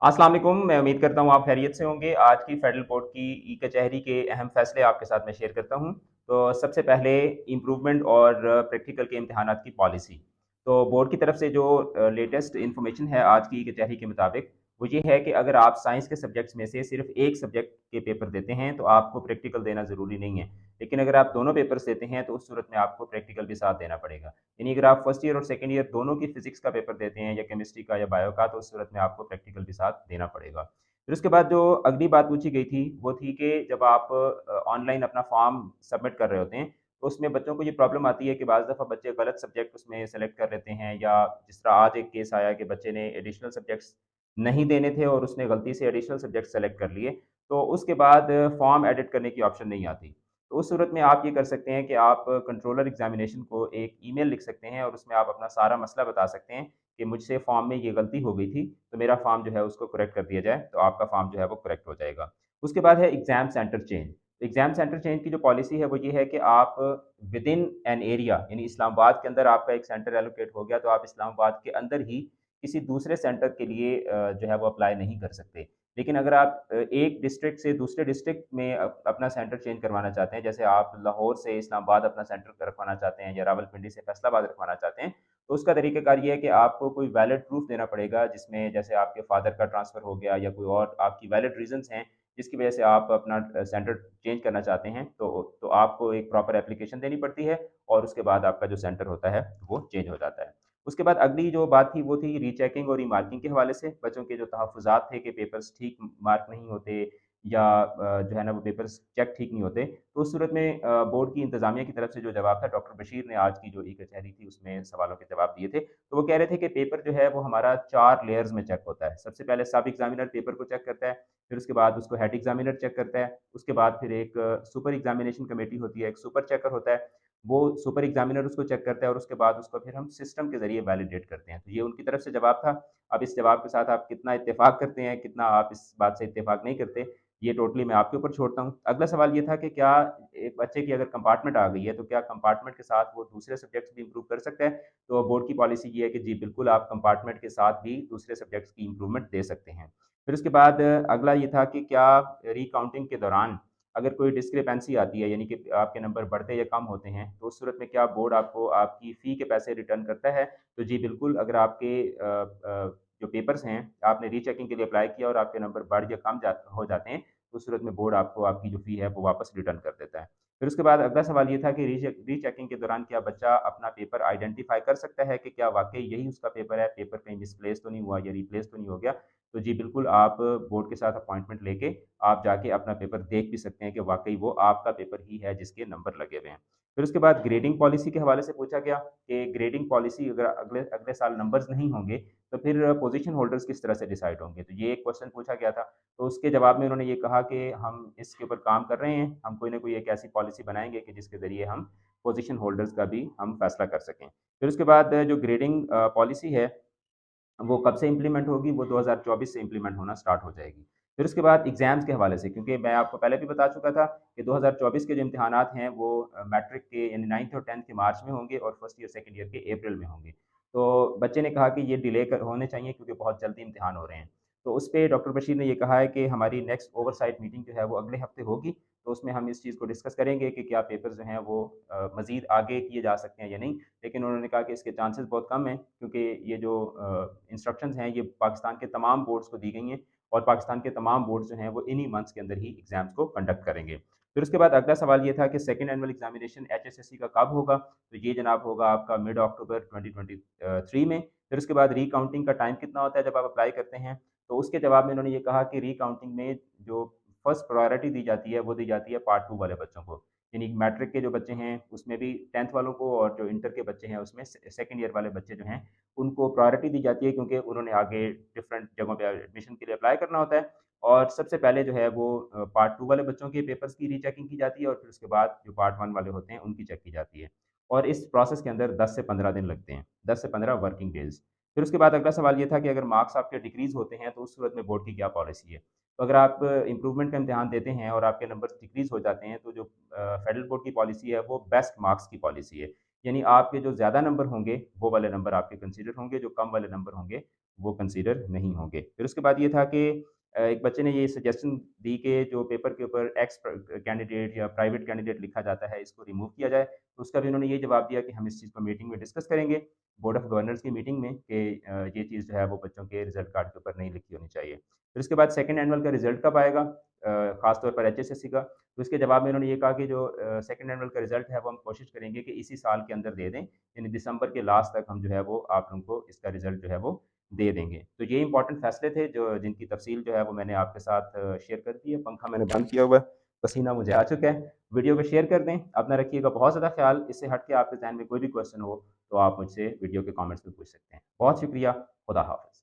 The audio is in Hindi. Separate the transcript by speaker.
Speaker 1: अस्सलाम वालेकुम। मैं उम्मीद करता हूँ आप खैरियत से होंगे। आज की फेडरल बोर्ड की ई-कचहरी के अहम फैसले आपके साथ मैं शेयर करता हूँ। तो सबसे पहले इम्प्रूवमेंट और प्रैक्टिकल के इम्तिहानात की पॉलिसी। तो बोर्ड की तरफ से जो लेटेस्ट इन्फॉर्मेशन है आज की ई-कचहरी के मुताबिक, वो ये है कि अगर आप साइंस के सब्जेक्ट्स में से सिर्फ़ एक सब्जेक्ट के पेपर देते हैं, तो आपको प्रैक्टिकल देना ज़रूरी नहीं है। लेकिन अगर आप दोनों पेपर्स देते हैं, तो उस सूरत में आपको प्रैक्टिकल भी साथ देना पड़ेगा। यानी अगर आप फर्स्ट ईयर और सेकंड ईयर दोनों की फिजिक्स का पेपर देते हैं या केमिस्ट्री का या बायो का, तो उस सूरत में आपको प्रैक्टिकल भी साथ देना पड़ेगा। फिर उसके बाद जो अगली बात पूछी गई थी, वो थी कि जब आप ऑनलाइन अपना फॉर्म सबमिट कर रहे होते हैं, तो उसमें बच्चों को ये प्रॉब्लम आती है कि बाज़ दफ़ा बच्चे गलत सब्जेक्ट उसमें सेलेक्ट कर लेते हैं, या जिस तरह आज एक केस आया कि बच्चे ने एडिशनल सब्जेक्ट्स नहीं देने थे और उसने गलती से एडिशनल सब्जेक्ट सेलेक्ट कर लिए, तो उसके बाद फॉर्म एडिट करने की ऑप्शन नहीं आती। तो उस सूरत में आप ये कर सकते हैं कि आप कंट्रोलर एग्ज़ामिनेशन को एक ईमेल लिख सकते हैं और उसमें आप अपना सारा मसला बता सकते हैं कि मुझसे फॉर्म में ये गलती हो गई थी, तो मेरा फॉर्म जो है उसको करेक्ट कर दिया जाए, तो आपका फॉर्म जो है वो करेक्ट हो जाएगा। उसके बाद है एग्ज़ाम सेंटर चेंज। तो एग्ज़ाम सेंटर चेंज की जो पॉलिसी है वो ये है कि आप विदिन एन एरिया, यानी इस्लामाबाद के अंदर आपका एक सेंटर एलोकेट हो गया, तो आप इस्लामाबाद के अंदर ही किसी दूसरे सेंटर के लिए जो है वो अप्लाई नहीं कर सकते। लेकिन अगर आप एक डिस्ट्रिक्ट से दूसरे डिस्ट्रिक्ट में अपना सेंटर चेंज करवाना चाहते हैं, जैसे आप लाहौर से इस्लामाबाद अपना सेंटर रखवाना चाहते हैं या रावलपिंडी से फैसलाबाद रखवाना चाहते हैं, तो उसका तरीक़ाकार ये है कि आपको कोई वैलिड प्रूफ़ देना पड़ेगा, जिसमें जैसे आपके फ़ादर का ट्रांसफ़र हो गया या कोई और आपकी वैलिड रीज़न्स हैं, जिसकी वजह से आप अपना सेंटर चेंज करना चाहते हैं, तो आपको एक प्रॉपर एप्लीकेशन देनी पड़ती है और उसके बाद आपका जो सेंटर होता है, वो चेंज हो जाता है। उसके बाद अगली जो बात थी वो थी रीचेकिंग और रीमार्किंग के हवाले से। बच्चों के जो तहफ़्फ़ुज़ात थे कि पेपर्स ठीक मार्क नहीं होते या जो है ना वो पेपर्स चेक ठीक नहीं होते। तो उस सूरत में बोर्ड की इंतज़ामिया की तरफ से जो जवाब था, डॉक्टर बशीर ने आज की जो ई-कचहरी थी उसमें सवालों के जवाब दिए थे। तो वो कह रहे थे कि पेपर जो है वो हमारा 4 लेयर्स में चेक होता है। सबसे पहले सब एग्ज़ामिनर पेपर को चेक करता है, फिर उसके बाद उसको हेड एग्ज़ामिनर चेक करता है, उसके बाद फिर एक सुपर एग्ज़ामिनेशन कमेटी होती है, एक सुपर चेकर होता है। वो सुपर एग्ज़ामिनर उसको चेक करता है और उसके बाद उसको फिर हम सिस्टम के ज़रिए वैलिडेट करते हैं। तो ये उनकी तरफ से जवाब था। अब इस जवाब के साथ आप कितना इत्तेफ़ाक करते हैं, कितना आप इस बात से इत्तेफ़ाक नहीं करते, ये टोटली मैं आपके ऊपर छोड़ता हूँ। अगला सवाल ये था कि क्या एक बच्चे की अगर कंपार्टमेंट आ गई है, तो क्या कंपार्टमेंट के साथ वो दूसरे सब्जेक्ट्स भी इम्प्रूव कर सकता है? तो बोर्ड की पॉलिसी ये है कि जी बिल्कुल, आप कंपार्टमेंट के साथ भी दूसरे सब्जेक्ट्स की इम्प्रूवमेंट दे सकते हैं। फिर उसके बाद अगला ये था कि क्या रिकाउंटिंग के दौरान अगर कोई डिस्क्रिपेंसी आती है, यानी कि आपके नंबर बढ़ते या कम होते हैं, तो उस सूरत में क्या बोर्ड आपको आपकी फ़ी के पैसे रिटर्न करता है? तो जी बिल्कुल, अगर आपके जो पेपर्स हैं, आपने रीचेकिंग के लिए अप्लाई किया और आपके नंबर बढ़ या कम हो जाते हैं, तो उस सूरत में बोर्ड आपको आपकी जो फ़ी है वो वापस रिटर्न कर देता है। फिर उसके बाद अगला सवाल ये था कि रीचेकिंग के दौरान क्या बच्चा अपना पेपर आइडेंटिफ़ाई कर सकता है कि क्या वाक़ई यही उसका पेपर है, पेपर कहीं मिसप्लेस तो नहीं हुआ या रिप्लेस तो नहीं हो गया? तो जी बिल्कुल, आप बोर्ड के साथ अपॉइंटमेंट लेके आप जाके अपना पेपर देख भी सकते हैं कि वाक़ई वो आपका पेपर ही है जिसके नंबर लगे हुए हैं। फिर उसके बाद ग्रेडिंग पॉलिसी के हवाले से पूछा गया कि ग्रेडिंग पॉलिसी अगर अगले अगले साल नंबर्स नहीं होंगे, तो फिर पोज़ीशन होल्डर्स किस तरह से डिसाइड होंगे? तो ये एक क्वेश्चन पूछा गया था। तो उसके जवाब में उन्होंने ये कहा कि हम इसके ऊपर काम कर रहे हैं, हम कोई न कोई एक ऐसी पॉलिसी बनाएँगे कि जिसके ज़रिए हम पोज़ीशन होल्डर्स का भी हम फैसला कर सकें। फिर उसके बाद जो ग्रेडिंग पॉलिसी है, वो कब से इम्प्लीमेंट होगी? वो 2024 से इम्प्लीमेंट होना स्टार्ट हो जाएगी। फिर उसके बाद एग्ज़ाम्स के हवाले से, क्योंकि मैं आपको पहले भी बता चुका था कि 2024 के जो इम्तिहानात हैं वो मैट्रिक के यानी 9th और 10th के मार्च में होंगे और फर्स्ट ईयर, सेकंड ईयर के अप्रैल में होंगे। तो बच्चे ने कहा कि ये डिले कर होने चाहिए क्योंकि बहुत जल्दी इम्तिहान हो रहे हैं। तो उस पे डॉक्टर बशीर ने ये कहा है कि हमारी नेक्स्ट ओवरसाइट मीटिंग जो है वो अगले हफ़्ते होगी, तो उसमें हम इस चीज़ को डिस्कस करेंगे कि क्या पेपर्स जो हैं वो मज़ीद आगे किए जा सकते हैं या नहीं। लेकिन उन्होंने कहा कि इसके चांसेस बहुत कम हैं, क्योंकि ये जो इंस्ट्रक्शंस हैं ये पाकिस्तान के तमाम बोर्ड्स को दी गई हैं और पाकिस्तान के तमाम बोर्ड्स जो हैं वो इन्हीं मंथ्स के अंदर ही एग्ज़ाम्स को कंडक्ट करेंगे। फिर उसके बाद अगला सवाल ये था कि सेकंड एनुअल एग्ज़ामिनेशन एचएसएससी का कब होगा? तो ये जनाब होगा आपका मिड अक्टूबर 2023 में। फिर उसके बाद रीकाउंटिंग का टाइम कितना होता है जब आप अप्लाई करते हैं? तो उसके जवाब में उन्होंने ये कहा कि रीकाउंटिंग में जो फर्स्ट प्रायोरिटी दी जाती है, वो दी जाती है पार्ट 2 वाले बच्चों को। यानी मैट्रिक के जो बच्चे हैं उसमें भी 10th वालों को, और जो इंटर के बच्चे हैं उसमें सेकंड ईयर वाले बच्चे जो हैं उनको प्रायोरिटी दी जाती है, क्योंकि उन्होंने आगे डिफरेंट जगहों पे एडमिशन के लिए अप्लाई करना होता है। और सबसे पहले जो है वो पार्ट 2 वाले बच्चों के पेपर्स की रीचेकिंग की जाती है और फिर उसके बाद जो पार्ट 1 वाले होते हैं उनकी चेक की जाती है। और इस प्रोसेस के अंदर 10 से 15 दिन लगते हैं, 10 से 15 वर्किंग डेज़। फिर उसके बाद अगला सवाल ये था कि अगर मार्क्स आपके डिक्रीज़ होते हैं तो उस सूरत में बोर्ड की क्या पॉलिसी है? तो अगर आप इम्प्रूवमेंट का इम्तिहान देते हैं और आपके नंबर्स डिक्रीज़ हो जाते हैं, तो जो फेडरल बोर्ड की पॉलिसी है वो बेस्ट मार्क्स की पॉलिसी है। यानी आपके जो ज़्यादा नंबर होंगे वो वाले नंबर आपके कंसीडर होंगे, जो कम वाले नंबर होंगे वो कंसीडर नहीं होंगे। फिर उसके बाद ये था कि एक बच्चे ने ये सजेशन दी कि जो पेपर के ऊपर कैंडिडेट या प्राइवेट कैंडिडेट लिखा जाता है, इसको रिमूव किया जाए। तो उसका भी उन्होंने ये जवाब दिया कि हम इस चीज़ को मीटिंग में डिस्कस करेंगे, बोर्ड ऑफ गवर्नर्स की मीटिंग में, कि ये चीज़ जो है वो बच्चों के रिज़ल्ट कार्ड के ऊपर नहीं लिखी होनी चाहिए। फिर उसके बाद सेकंड एनुअल का रिज़ल्ट कब आएगा? ख़ास तौर पर एचएसएससी का। तो इसके जवाब में उन्होंने ये कहा कि जो सेकंड एनुअल का रिज़ल्ट है वो हम कोशिश करेंगे कि इसी साल के अंदर दे दें, यानी दिसंबर के लास्ट तक हम जो है वो आप लोगों को इसका रिज़ल्ट जो है वो दे देंगे। तो ये इम्पोर्टेंट फ़ैसले थे जो जिनकी तफ़सील जो है वो मैंने आपके साथ शेयर कर दी है। पंखा मैंने बंद किया हुआ है, पसीना मुझे आ चुका है। वीडियो को शेयर कर दें, अपना रखिएगा बहुत ज़्यादा ख़्याल। इससे हट के आपके ज़हन में कोई भी क्वेश्चन हो, तो आप मुझसे वीडियो के कमेंट्स में पूछ सकते हैं। बहुत शुक्रिया, खुदा हाफ़िज़।